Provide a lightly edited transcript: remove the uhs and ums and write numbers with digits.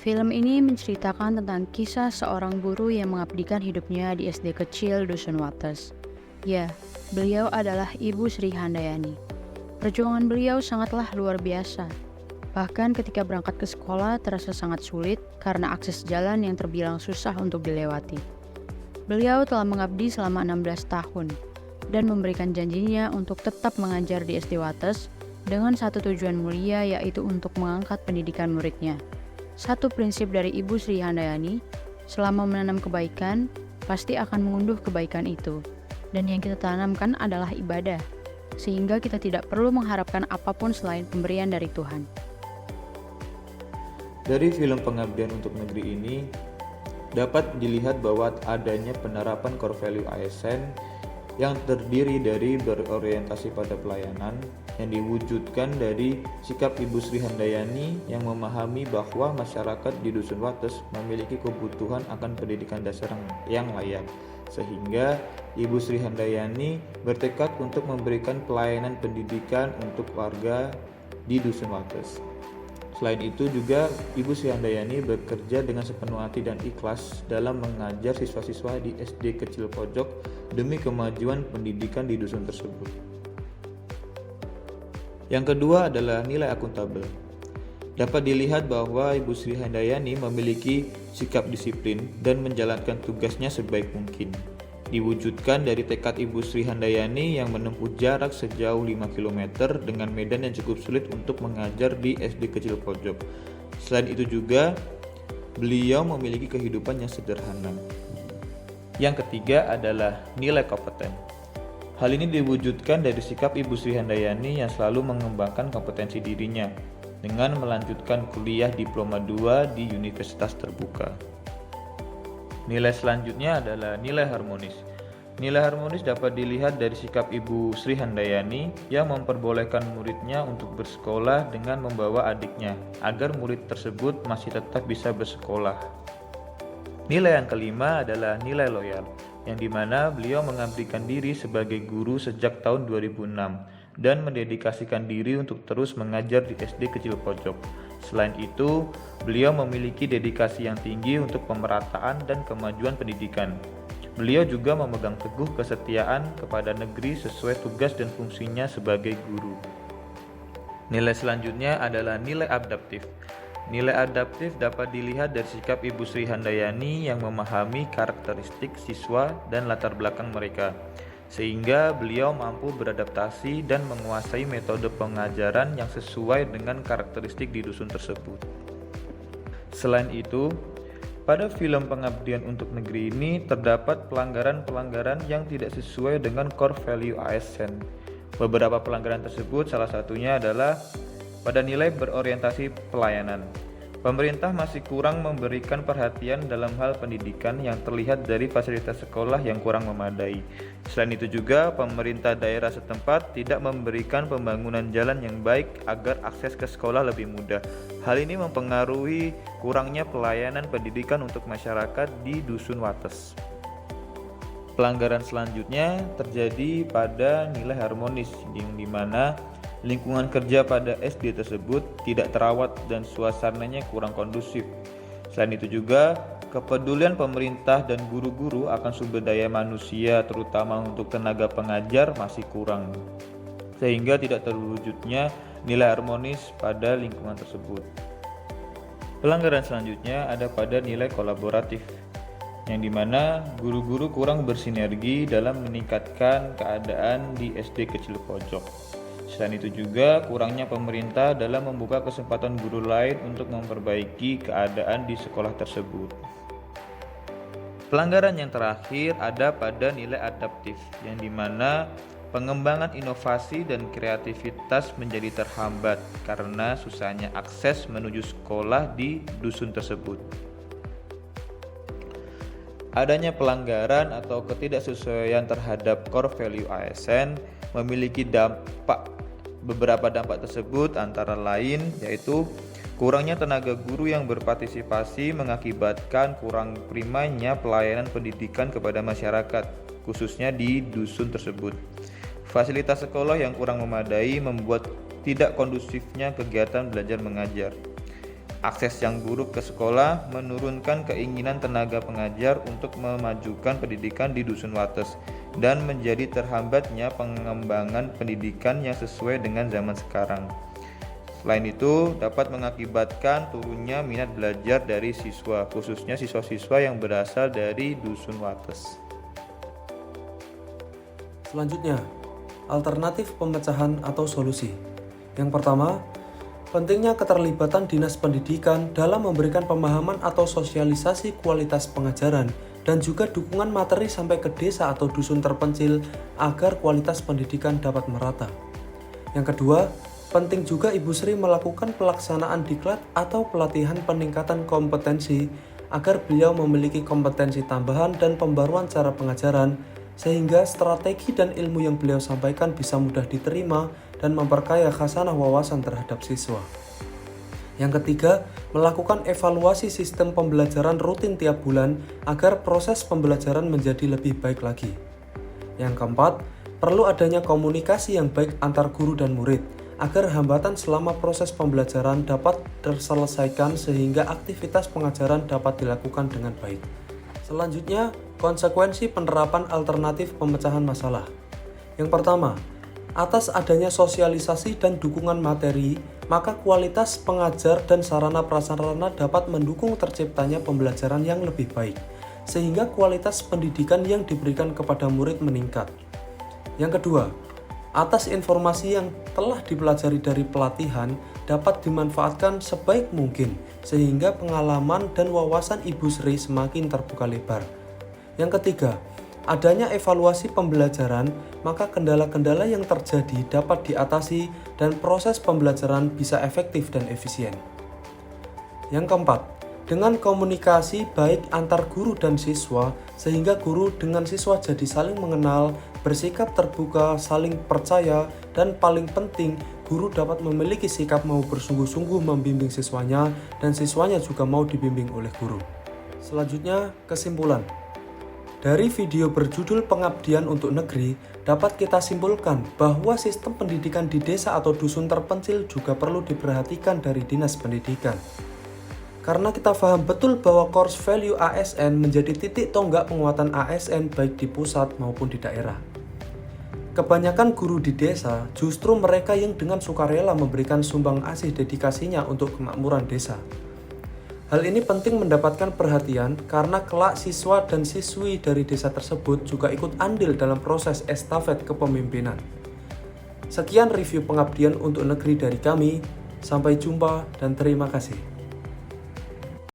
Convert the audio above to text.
Film ini menceritakan tentang kisah seorang guru yang mengabdikan hidupnya di SD kecil Dusun Wates. Ya, beliau adalah Ibu Sri Handayani. Perjuangan beliau sangatlah luar biasa. Bahkan ketika berangkat ke sekolah terasa sangat sulit karena akses jalan yang terbilang susah untuk dilewati. Beliau telah mengabdi selama 16 tahun dan memberikan janjinya untuk tetap mengajar di SD Wates dengan satu tujuan mulia, yaitu untuk mengangkat pendidikan muridnya. Satu prinsip dari Ibu Sri Handayani, selama menanam kebaikan, pasti akan mengunduh kebaikan itu. Dan yang kita tanamkan adalah ibadah, sehingga kita tidak perlu mengharapkan apapun selain pemberian dari Tuhan. Dari film Pengabdian untuk Negeri ini, dapat dilihat bahwa adanya penerapan core value ASN yang terdiri dari berorientasi pada pelayanan yang diwujudkan dari sikap Ibu Sri Handayani yang memahami bahwa masyarakat di Dusun Wates memiliki kebutuhan akan pendidikan dasar yang layak, sehingga Ibu Sri Handayani bertekad untuk memberikan pelayanan pendidikan untuk warga di Dusun Wates. Selain itu juga Ibu Sri Handayani bekerja dengan sepenuh hati dan ikhlas dalam mengajar siswa-siswa di SD kecil pojok demi kemajuan pendidikan di dusun tersebut. Yang kedua adalah nilai akuntabel. Dapat dilihat bahwa Ibu Sri Handayani memiliki sikap disiplin dan menjalankan tugasnya sebaik mungkin. Diwujudkan dari tekad Ibu Sri Handayani yang menempuh jarak sejauh 5 km dengan medan yang cukup sulit untuk mengajar di SD kecil pojok. Selain itu juga, beliau memiliki kehidupan yang sederhana. Yang ketiga adalah nilai kompeten. Hal ini diwujudkan dari sikap Ibu Sri Handayani yang selalu mengembangkan kompetensi dirinya dengan melanjutkan kuliah diploma 2 di Universitas Terbuka. Nilai selanjutnya adalah nilai harmonis. Nilai harmonis dapat dilihat dari sikap Ibu Sri Handayani yang memperbolehkan muridnya untuk bersekolah dengan membawa adiknya, agar murid tersebut masih tetap bisa bersekolah. Nilai yang kelima adalah nilai loyal, yang dimana beliau mengabdikan diri sebagai guru sejak tahun 2006 dan mendedikasikan diri untuk terus mengajar di SD kecil pojok. Selain itu, beliau memiliki dedikasi yang tinggi untuk pemerataan dan kemajuan pendidikan. Beliau juga memegang teguh kesetiaan kepada negeri sesuai tugas dan fungsinya sebagai guru. Nilai selanjutnya adalah nilai adaptif. Nilai adaptif dapat dilihat dari sikap Ibu Sri Handayani yang memahami karakteristik siswa dan latar belakang mereka, sehingga beliau mampu beradaptasi dan menguasai metode pengajaran yang sesuai dengan karakteristik di dusun tersebut. Selain itu, pada film Pengabdian untuk Negeri ini terdapat pelanggaran-pelanggaran yang tidak sesuai dengan core value ASN. Beberapa pelanggaran tersebut salah satunya adalah pada nilai berorientasi pelayanan. Pemerintah masih kurang memberikan perhatian dalam hal pendidikan yang terlihat dari fasilitas sekolah yang kurang memadai. Selain itu juga, pemerintah daerah setempat tidak memberikan pembangunan jalan yang baik agar akses ke sekolah lebih mudah. Hal ini mempengaruhi kurangnya pelayanan pendidikan untuk masyarakat di Dusun Wates. Pelanggaran selanjutnya terjadi pada nilai harmonis, yang dimana lingkungan kerja pada SD tersebut tidak terawat dan suasananya kurang kondusif. Selain itu juga, kepedulian pemerintah dan guru-guru akan sumber daya manusia terutama untuk tenaga pengajar masih kurang, sehingga tidak terwujudnya nilai harmonis pada lingkungan tersebut. Pelanggaran selanjutnya ada pada nilai kolaboratif, yang dimana guru-guru kurang bersinergi dalam meningkatkan keadaan di SD kecil pojok. Selain itu juga kurangnya pemerintah dalam membuka kesempatan guru lain untuk memperbaiki keadaan di sekolah tersebut. Pelanggaran yang terakhir ada pada nilai adaptif, yang dimana pengembangan inovasi dan kreativitas menjadi terhambat karena susahnya akses menuju sekolah di dusun tersebut. Adanya pelanggaran atau ketidaksesuaian terhadap core value ASN memiliki beberapa dampak tersebut, antara lain yaitu kurangnya tenaga guru yang berpartisipasi mengakibatkan kurang primanya pelayanan pendidikan kepada masyarakat, khususnya di dusun tersebut. Fasilitas sekolah yang kurang memadai membuat tidak kondusifnya kegiatan belajar mengajar. Akses yang buruk ke sekolah menurunkan keinginan tenaga pengajar untuk memajukan pendidikan di Dusun Wates dan menjadi terhambatnya pengembangan pendidikan yang sesuai dengan zaman sekarang. Selain itu, dapat mengakibatkan turunnya minat belajar dari siswa, khususnya siswa-siswa yang berasal dari Dusun Wates. Selanjutnya, alternatif pemecahan atau solusi. Yang pertama, pentingnya keterlibatan Dinas Pendidikan dalam memberikan pemahaman atau sosialisasi kualitas pengajaran dan juga dukungan materi sampai ke desa atau dusun terpencil agar kualitas pendidikan dapat merata. Yang kedua, penting juga Ibu Sri melakukan pelaksanaan diklat atau pelatihan peningkatan kompetensi agar beliau memiliki kompetensi tambahan dan pembaruan cara pengajaran sehingga strategi dan ilmu yang beliau sampaikan bisa mudah diterima dan memperkaya khasanah wawasan terhadap siswa. Yang ketiga, melakukan evaluasi sistem pembelajaran rutin tiap bulan agar proses pembelajaran menjadi lebih baik lagi. Yang keempat, perlu adanya komunikasi yang baik antar guru dan murid agar hambatan selama proses pembelajaran dapat terselesaikan sehingga aktivitas pengajaran dapat dilakukan dengan baik. Selanjutnya, konsekuensi penerapan alternatif pemecahan masalah. Yang pertama, atas adanya sosialisasi dan dukungan materi, maka kualitas pengajar dan sarana prasarana dapat mendukung terciptanya pembelajaran yang lebih baik, sehingga kualitas pendidikan yang diberikan kepada murid meningkat. Yang kedua, atas informasi yang telah dipelajari dari pelatihan dapat dimanfaatkan sebaik mungkin sehingga pengalaman dan wawasan Ibu Sri semakin terbuka lebar. Yang ketiga, adanya evaluasi pembelajaran, maka kendala-kendala yang terjadi dapat diatasi dan proses pembelajaran bisa efektif dan efisien. Yang keempat, dengan komunikasi baik antar guru dan siswa sehingga guru dengan siswa jadi saling mengenal, bersikap terbuka, saling percaya, dan paling penting guru dapat memiliki sikap mau bersungguh-sungguh membimbing siswanya dan siswanya juga mau dibimbing oleh guru. Selanjutnya, kesimpulan. Dari video berjudul Pengabdian untuk Negeri, dapat kita simpulkan bahwa sistem pendidikan di desa atau dusun terpencil juga perlu diperhatikan dari Dinas Pendidikan. Karena kita paham betul bahwa core value ASN menjadi titik tonggak penguatan ASN baik di pusat maupun di daerah. Kebanyakan guru di desa justru mereka yang dengan sukarela memberikan sumbang asih dedikasinya untuk kemakmuran desa. Hal ini penting mendapatkan perhatian karena kelak siswa dan siswi dari desa tersebut juga ikut andil dalam proses estafet kepemimpinan. Sekian review pengabdian untuk negeri dari kami. Sampai jumpa dan terima kasih.